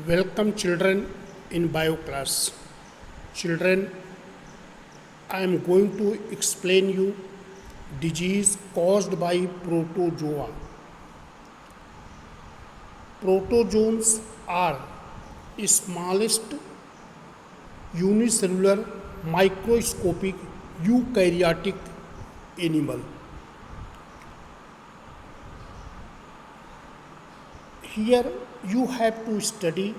Welcome children in bio class. Children, I am going to explain you disease caused by protozoa. Protozoans are smallest unicellular microscopic eukaryotic animal. Here you have to study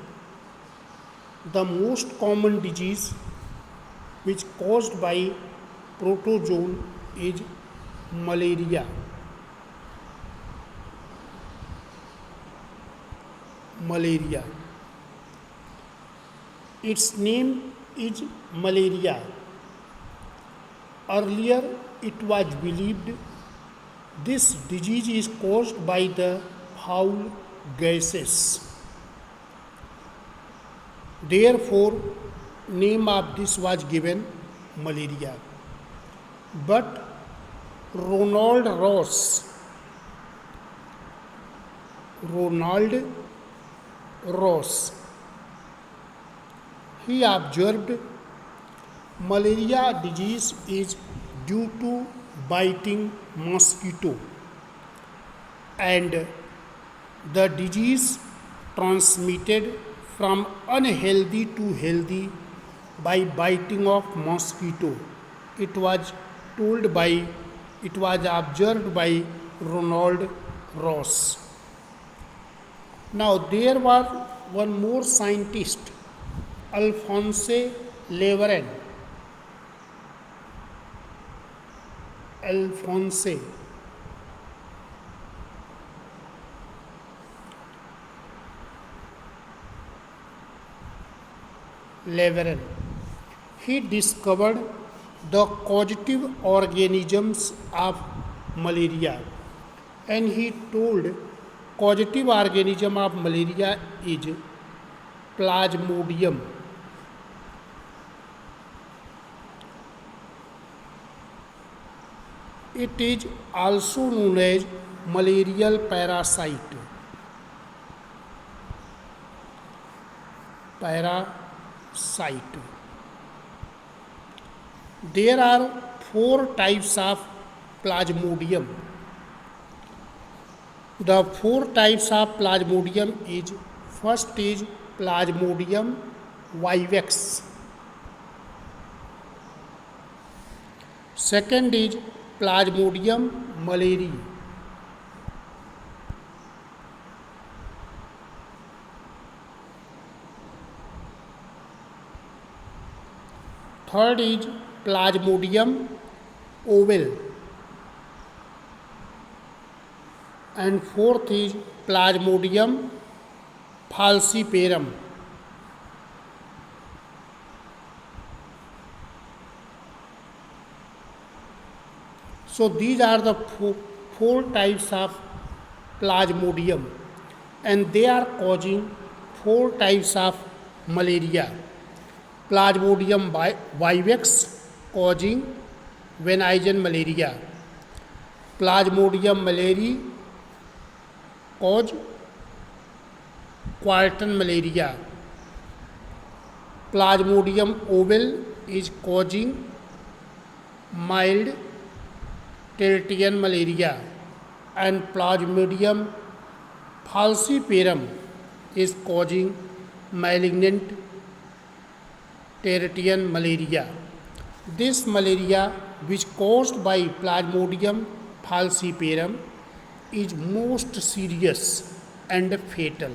the most common disease which caused by protozoan is malaria. Malaria. Its name is malaria. Earlier it was believed this disease is caused by the foul gases. Therefore, name of this was given malaria. But Ronald Ross, he observed malaria disease is due to biting mosquito and the disease transmitted from unhealthy to healthy by biting of mosquito. It was observed by Ronald Ross. Now there was one more scientist, Alphonse Leeuwen. Alphonse Leeuwen. He discovered the causative organisms of malaria, and he told causative organism of malaria is plasmodium. It is also known as malarial parasite. There are 4 types of plasmodium. The 4 types of plasmodium is first is plasmodium vivax. Second is plasmodium malariae. Third is plasmodium ovale. And fourth is plasmodium falciparum. So these are the 4 types of plasmodium, and they are causing 4 types of malaria. Plasmodium vivax causing Venezian malaria. Plasmodium malariae cause quartan malaria. Plasmodium ovale is causing mild tertian malaria, and Plasmodium falciparum is causing malignant tertian malaria. This malaria, which caused by Plasmodium falciparum, is most serious and fatal.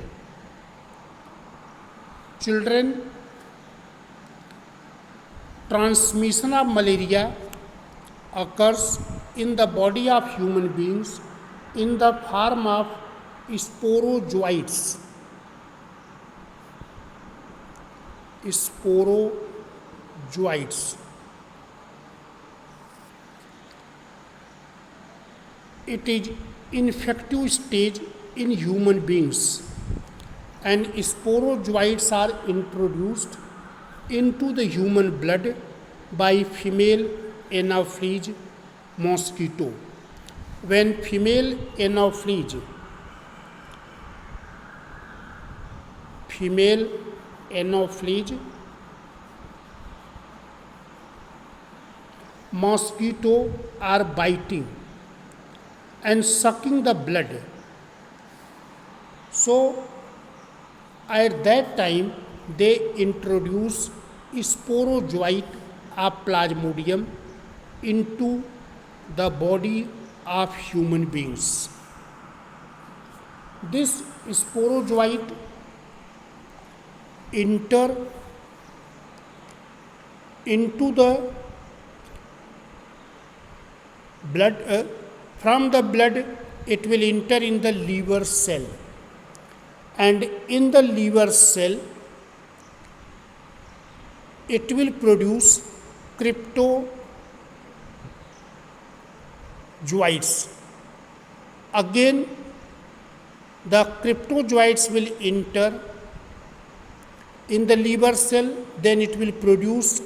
Children, transmission of malaria occurs in the body of human beings in the form of sporozoites. Sporozoites. It is infective stage in human beings, and sporozoites are introduced into the human blood by female Anopheles mosquito. When female Anopheles female anopheles, mosquito are biting and sucking the blood. So at that time they introduce sporozoite of plasmodium into the body of human beings. This sporozoite enter into the blood, from the blood it will enter in the liver cell, and in the liver cell it will produce cryptozoites. Again the cryptozoites will enter in the liver cell, then it will produce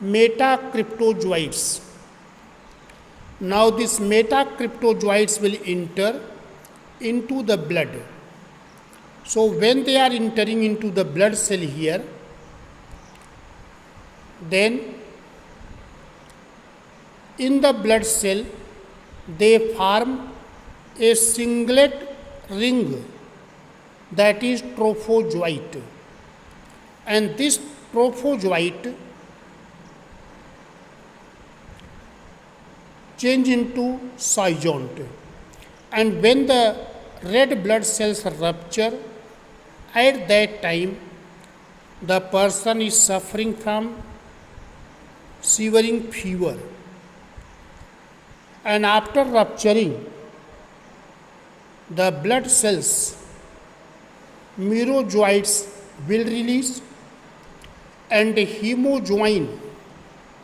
metacryptozoites. Now these metacryptozoites will enter into the blood. So when they are entering into the blood cell here, then in the blood cell they form a singlet ring, that is trophozoite, and this trophozoite change into zygont, and when the red blood cells rupture, at that time the person is suffering from shivering fever, and after rupturing the blood cells, merozoites will release, and hemoglobin,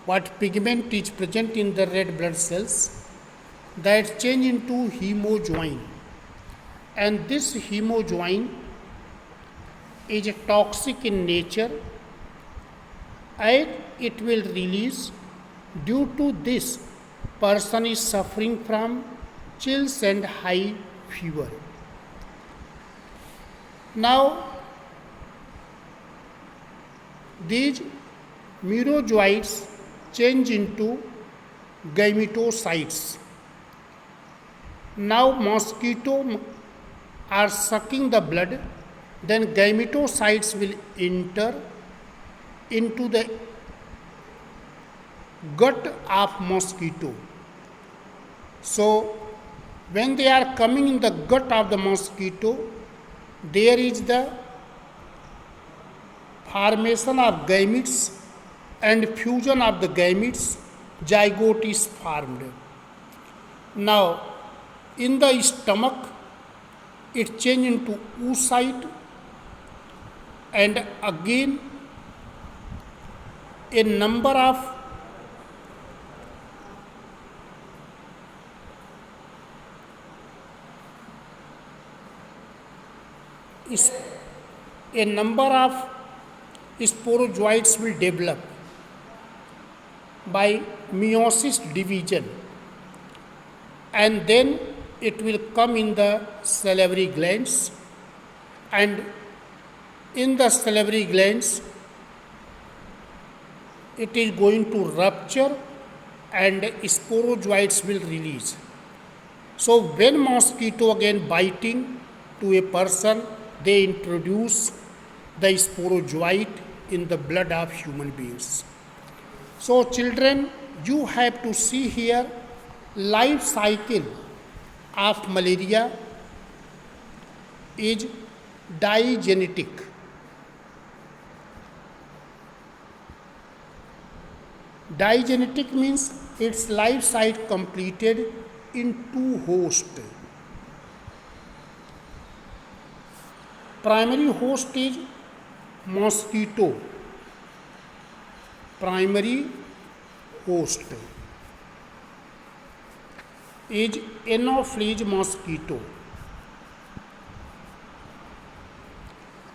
what pigment is present in the red blood cells, that change into hemoglobin, and this hemoglobin is toxic in nature and it will release. Due to this, person is suffering from chills and high fever. Now these merozoites change into gametocytes. Now mosquito are sucking the blood, then gametocytes will enter into the gut of mosquito. So when they are coming in the gut of the mosquito, there is the formation of gametes and fusion of the gametes, zygote is formed. Now in the stomach it change into oocyte, and again a number of sporozoites will develop by meiosis division, and then it will come in the salivary glands, and in the salivary glands it is going to rupture and sporozoites will release. So when mosquito again biting to a person, they introduce the sporozoite in the blood of human beings. So children, you have to see here life cycle of malaria is digenetic. Digenetic means its life cycle completed in two hosts. Primary host is mosquito. Primary host is Anopheles mosquito,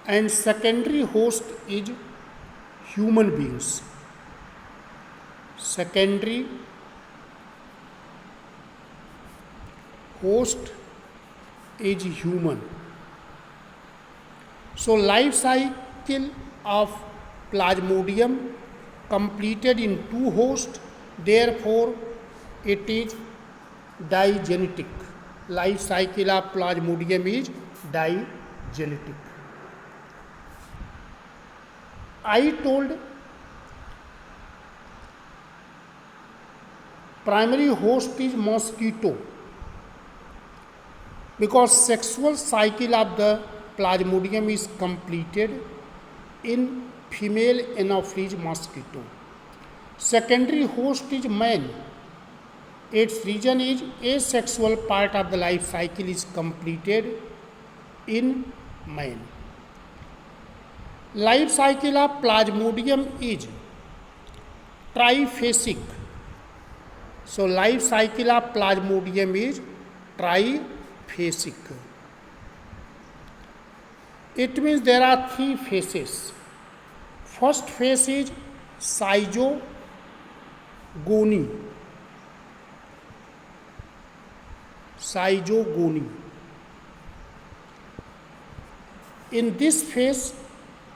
and secondary host is human beings. Secondary host is human. So life cycle of Plasmodium completed in two hosts, therefore it is digenetic. Life cycle of Plasmodium is digenetic. I told primary host is mosquito because sexual cycle of the Plasmodium is completed in female Anopheles mosquito. Secondary host is man. Its reason is asexual part of the life cycle is completed in man. Life cycle of Plasmodium is triphasic. So life cycle of Plasmodium is triphasic. It means there are three phases. First phase is zygogony. Zygogony. In this phase,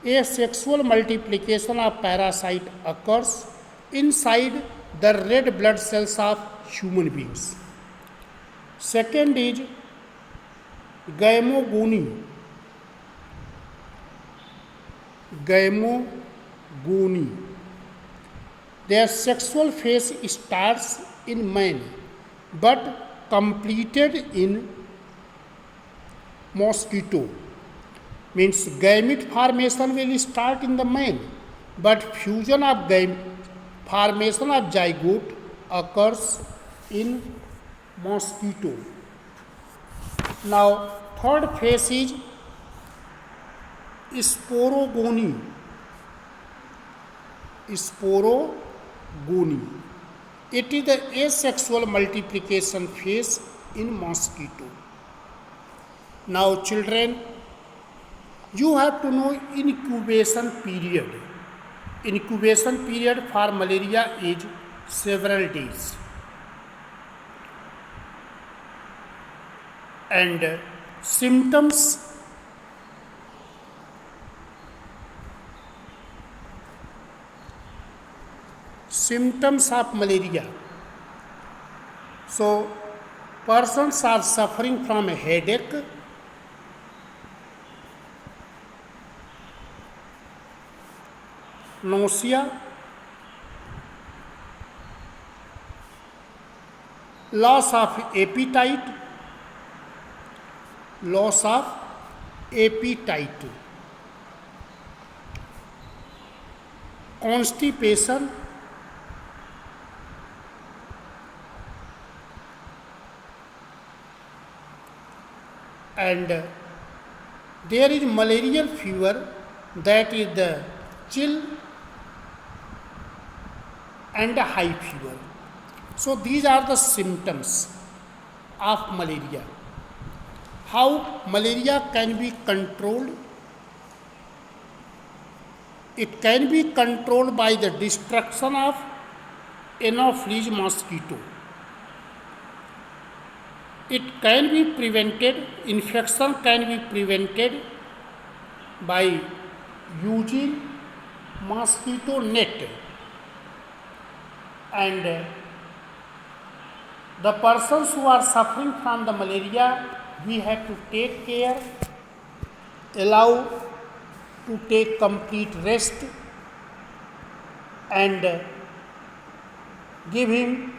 asexual multiplication of parasite occurs inside the red blood cells of human beings. Second is gamogony. Gamogony. Their sexual phase starts in man but completed in mosquito. Means gamete formation will start in the man, but fusion of formation of zygote occurs in mosquito. Now, third phase is sporogony. Sporogony. It is the asexual multiplication phase in mosquito. Now, children, you have to know incubation period. Incubation period for malaria is several days. And symptoms of malaria. So, persons are suffering from a headache, nausea, loss of appetite, constipation, and there is malarial fever, that is the chill and high fever. So these are the symptoms of malaria. How malaria can be controlled? It can be controlled by the destruction of Anopheles mosquito. It can be prevented, infection can be prevented by using mosquito net. And the persons who are suffering from the malaria, we have to take care, allow to take complete rest, and give him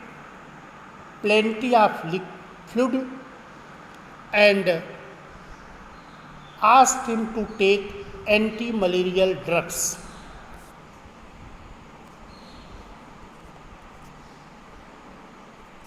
plenty of fluid, and ask him to take anti-malarial drugs.